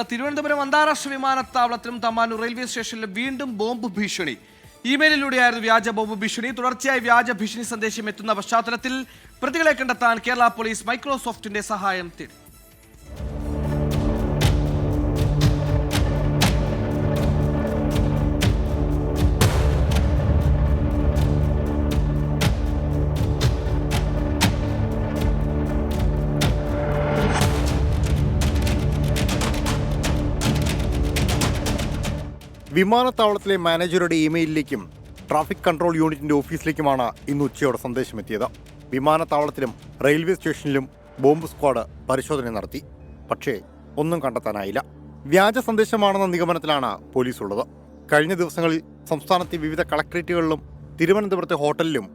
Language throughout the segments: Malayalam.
തിരുവനന്തപുരം അന്താരാഷ്ട്ര വിമാനത്താവളത്തിലും തമ്പാനൂർ റെയിൽവേ സ്റ്റേഷനിലും വീണ്ടും ബോംബ് ഭീഷണി. ഇമെയിലിലൂടെയായിരുന്നു വ്യാജ ബോംബ് ഭീഷണി. തുടർച്ചയായി വ്യാജ ഭീഷണി സന്ദേശം എത്തുന്ന പശ്ചാത്തലത്തിൽ പ്രതികളെ കണ്ടെത്താൻ കേരള പോലീസ് മൈക്രോസോഫ്റ്റിന്റെ സഹായം തേടി. വിമാനത്താവളത്തിലെ മാനേജറുടെ ഇമെയിലിലേക്കും ട്രാഫിക് കൺട്രോൾ യൂണിറ്റിന്റെ ഓഫീസിലേക്കുമാണ് ഇന്ന് ഉച്ചയോടെ സന്ദേശമെത്തിയത്. വിമാനത്താവളത്തിലും റെയിൽവേ സ്റ്റേഷനിലും ബോംബ് സ്ക്വാഡ് പരിശോധന നടത്തി. പക്ഷേ ഒന്നും കണ്ടെത്താനായില്ല. വ്യാജ സന്ദേശമാണെന്ന നിഗമനത്തിലാണ് പോലീസ് ഉള്ളത്. കഴിഞ്ഞ ദിവസങ്ങളിൽ സംസ്ഥാനത്തെ വിവിധ കളക്ടറേറ്റുകളിലും തിരുവനന്തപുരത്തെ ഹോട്ടലിലും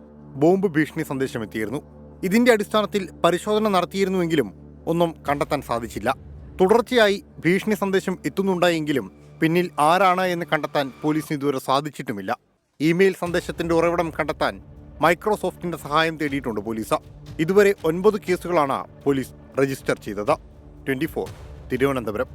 ബോംബ് ഭീഷണി സന്ദേശമെത്തിയിരുന്നു. ഇതിന്റെ അടിസ്ഥാനത്തിൽ പരിശോധന നടത്തിയിരുന്നുവെങ്കിലും ഒന്നും കണ്ടെത്താൻ സാധിച്ചില്ല. തുടർച്ചയായി ഭീഷണി സന്ദേശം എത്തുന്നുണ്ടായെങ്കിലും പിന്നിൽ ആരാണ് എന്ന് കണ്ടെത്താൻ പോലീസിന് ഇതുവരെ സാധിച്ചിട്ടുമില്ല. ഇമെയിൽ സന്ദേശത്തിന്റെ ഉറവിടം കണ്ടെത്താൻ മൈക്രോസോഫ്റ്റിന്റെ സഹായം തേടിയിട്ടുണ്ട് പോലീസ്. ഇതുവരെ 9 കേസുകളാണ് പോലീസ് രജിസ്റ്റർ ചെയ്തത്. 24 തിരുവനന്തപുരം.